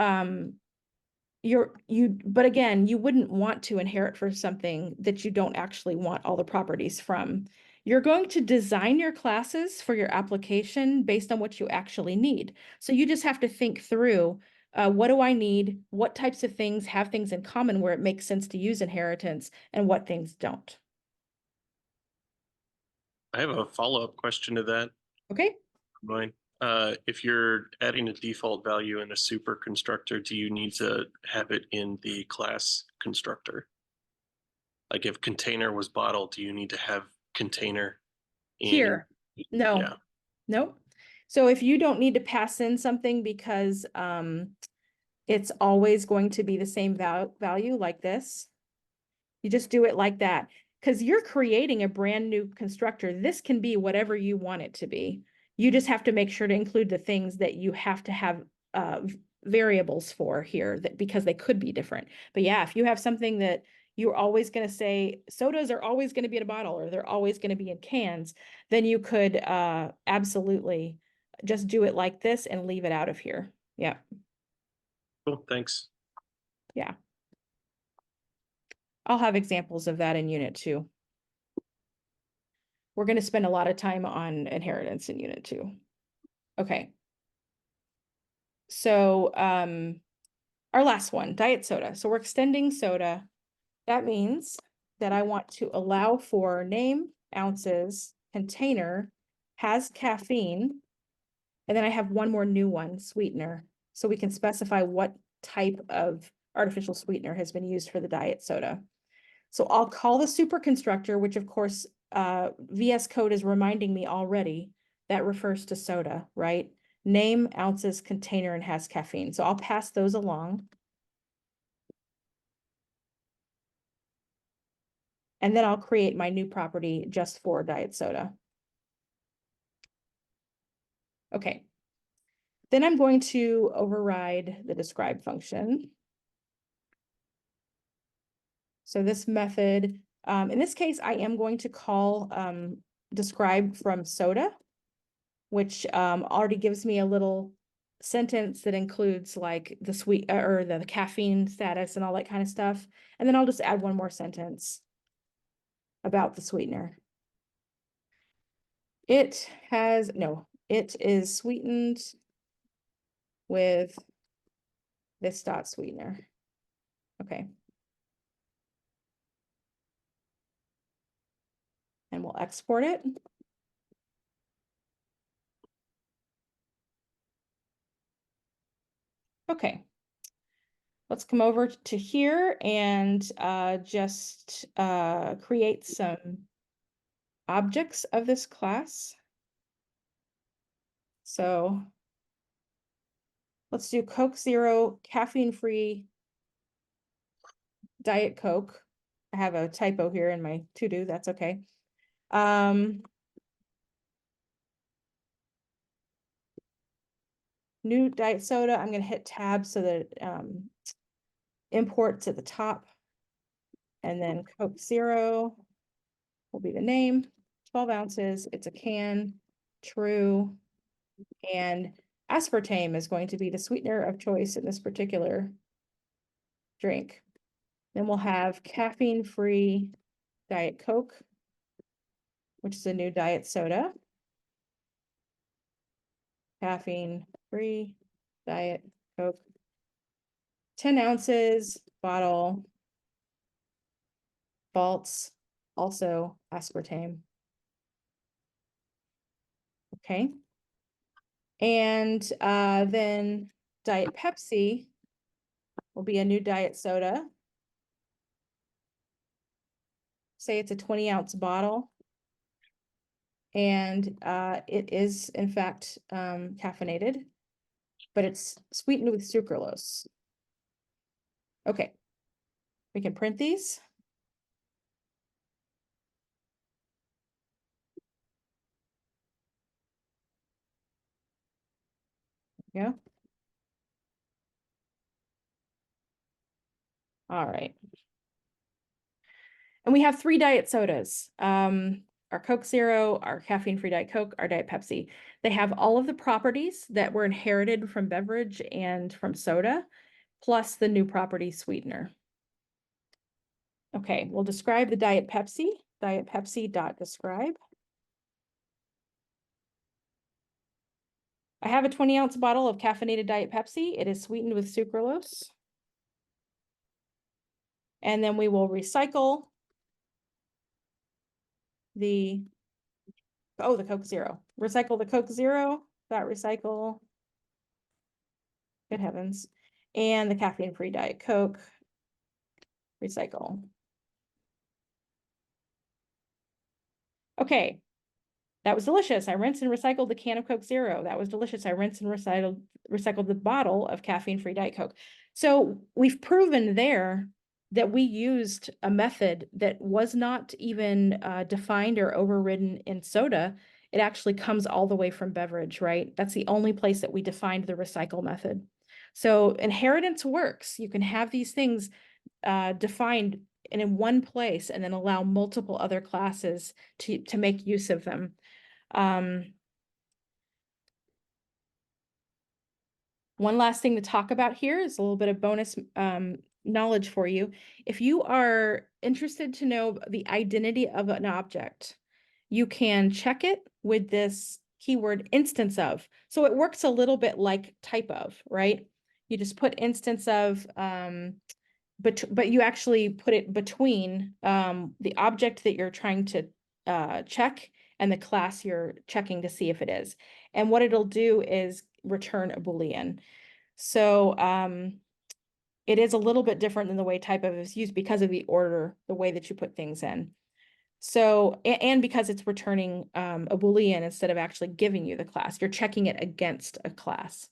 but again, you wouldn't want to inherit for something that you don't actually want all the properties from. You're going to design your classes for your application based on what you actually need. So you just have to think through, what do I need? What types of things have things in common where it makes sense to use inheritance and what things don't? I have a follow-up question to that. Okay. Mine. If you're adding a default value in a super constructor, do you need to have it in the class constructor? Like if container was bottle, do you need to have container in? Here. No. Yeah. Nope. So if you don't need to pass in something because it's always going to be the same value like this, you just do it like that. Because you're creating a brand new constructor. This can be whatever you want it to be. You just have to make sure to include the things that you have to have variables for here that because they could be different. But yeah, if you have something that you're always going to say sodas are always going to be in a bottle or they're always going to be in cans, then you could absolutely just do it like this and leave it out of here. Yeah. Cool. Thanks. Yeah. I'll have examples of that in unit 2. We're going to spend a lot of time on inheritance in unit 2. Okay. So our last one, diet soda. So we're extending soda. That means that I want to allow for name, ounces, container, has caffeine, and then I have one more new one, sweetener. So we can specify what type of artificial sweetener has been used for the diet soda. So I'll call the super constructor, which of course, VS Code is reminding me already that refers to soda, right? Name, ounces, container, and has caffeine. So I'll pass those along. And then I'll create my new property just for diet soda. Okay. Then I'm going to override the describe function. So this method, in this case, I am going to call describe from soda, which already gives me a little sentence that includes like the sweet or the caffeine status and all that kind of stuff. And then I'll just add one more sentence. about the sweetener. It is sweetened with this dot sweetener. Okay. And we'll export it. Okay. Let's come over to here and just create some objects of this class. So let's do Coke Zero caffeine-free Diet Coke. I have a typo here in my to-do, that's okay. New diet soda, I'm gonna hit tab so that imports at the top. And then Coke Zero will be the name, 12 ounces, it's a can, true. And aspartame is going to be the sweetener of choice in this particular drink. Then we'll have caffeine-free Diet Coke, which is a new diet soda. Caffeine-free Diet Coke. 10 ounces, bottle, vaults, also aspartame. Okay. And then Diet Pepsi will be a new diet soda. Say it's a 20-ounce bottle. And it is, in fact, caffeinated, but it's sweetened with sucralose. Okay. We can print these. Yeah. All right. And we have 3 diet sodas. Our Coke Zero, our caffeine-free Diet Coke, our Diet Pepsi. They have all of the properties that were inherited from beverage and from soda, plus the new property sweetener. Okay, we'll describe the Diet Pepsi. Diet Pepsi.describe. I have a 20-ounce bottle of caffeinated Diet Pepsi. It is sweetened with sucralose. And then we will recycle the Coke Zero. Recycle the Coke Zero, recycle. Good heavens. And the caffeine-free Diet Coke, recycle. Okay, that was delicious. I rinsed and recycled the can of Coke Zero. That was delicious. I rinsed and recycled the bottle of caffeine-free Diet Coke. So we've proven there that we used a method that was not even defined or overridden in soda. It actually comes all the way from beverage, right? That's the only place that we defined the recycle method. So inheritance works. You can have these things defined in one place and then allow multiple other classes to make use of them. One last thing to talk about here is a little bit of bonus knowledge for you. If you are interested to know the identity of an object, you can check it with this keyword instance of. So it works a little bit like type of, right? You just put instance of, but you actually put it between the object that you're trying to check and the class you're checking to see if it is. And what it'll do is return a Boolean. So it is a little bit different than the way type of is used because of the order, the way that you put things in. So, and because it's returning a Boolean instead of actually giving you the class, you're checking it against a class.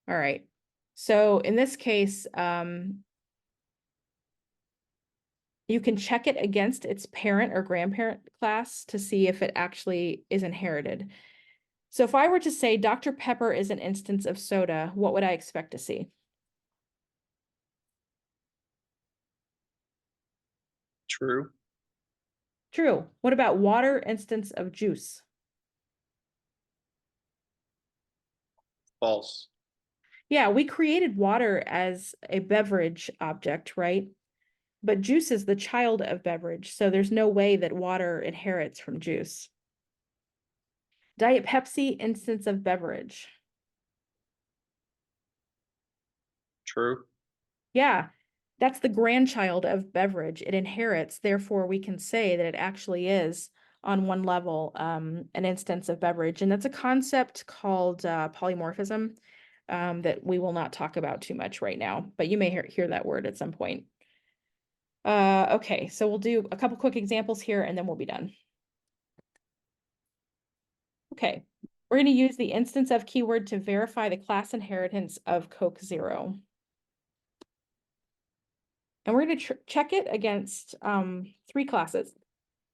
All right. So in this case, you can check it against its parent or grandparent class to see if it actually is inherited. So if I were to say Dr. Pepper is an instance of soda, what would I expect to see? True. True. What about water instance of juice? False. Yeah, we created water as a beverage object, right? but juice is the child of beverage, so there's no way that water inherits from juice. Diet Pepsi, instance of beverage. True. Yeah, that's the grandchild of beverage. It inherits, therefore we can say that it actually is on one level an instance of beverage. And that's a concept called polymorphism that we will not talk about too much right now, but you may hear that word at some point. Okay, so we'll do a couple quick examples here and then we'll be done. Okay, we're going to use the instance of keyword to verify the class inheritance of Coke Zero. And we're going to check it against three classes.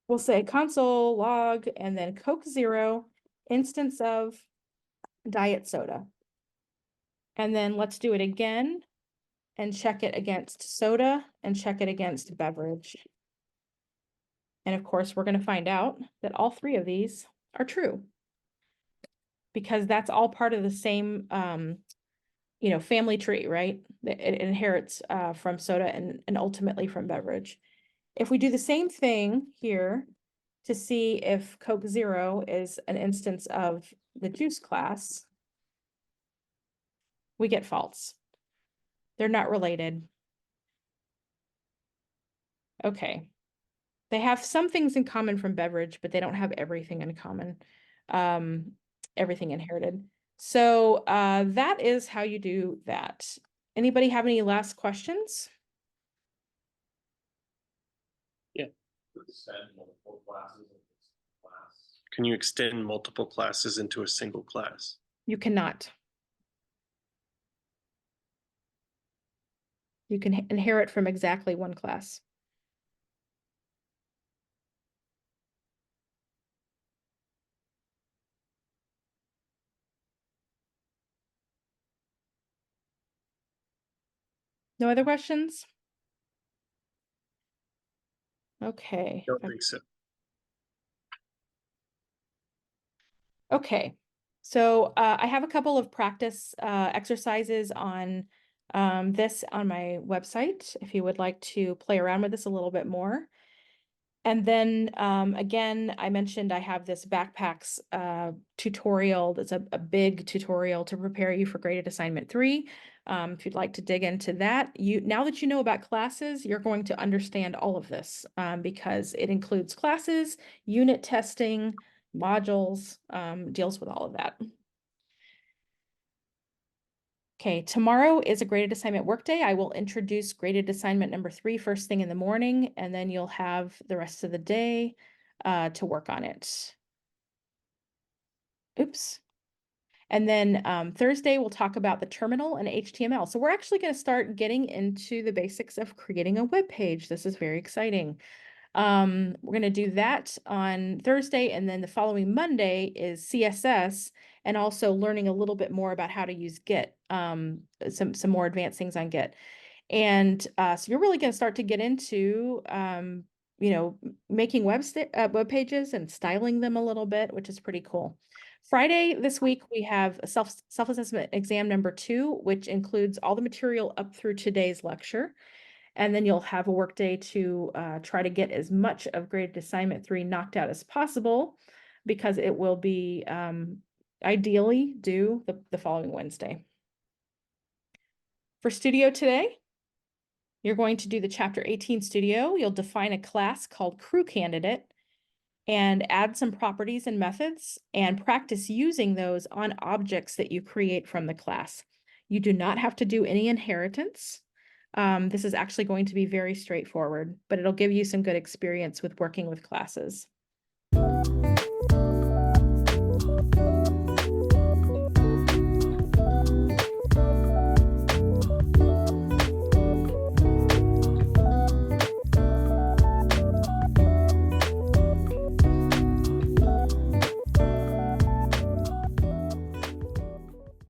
We'll say console, log, and then Coke Zero, instance of diet soda. And then let's do it again and check it against soda and check it against beverage. And of course, we're going to find out that all three of these are true because that's all part of the same family tree, right? It inherits from soda and ultimately from beverage. If we do the same thing here to see if Coke Zero is an instance of the juice class, we get false. They're not related. Okay. They have some things in common from beverage, but they don't have everything in common, everything inherited. So that is how you do that. Anybody have any last questions? Yeah. Can you extend multiple classes into a single class? You cannot. You can inherit from exactly one class. No other questions? Okay. Don't think so. Okay. So I have a couple of practice exercises on this on my website if you would like to play around with this a little bit more. And then again, I mentioned I have this backpacks tutorial. That's a big tutorial to prepare you for graded assignment 3. If you'd like to dig into that, now that you know about classes, you're going to understand all of this because it includes classes, unit testing, modules, deals with all of that. Okay, tomorrow is a graded assignment workday. I will introduce graded assignment number 3 first thing in the morning, and then you'll have the rest of the day to work on it. Oops. And then Thursday, we'll talk about the terminal and HTML. So we're actually going to start getting into the basics of creating a web page. This is very exciting. We're going to do that on Thursday, and then the following Monday is CSS and also learning a little bit more about how to use Git, some more advanced things on Git. And so you're really going to start to get into, making web pages and styling them a little bit, which is pretty cool. Friday this week, we have a self-assessment exam number 2, which includes all the material up through today's lecture. And then you'll have a work day to try to get as much of graded assignment 3 knocked out as possible because it will be ideally due the following Wednesday. For studio today, you're going to do the chapter 18 studio. You'll define a class called crew candidate and add some properties and methods and practice using those on objects that you create from the class. You do not have to do any inheritance. This is actually going to be very straightforward, but it'll give you some good experience with working with classes.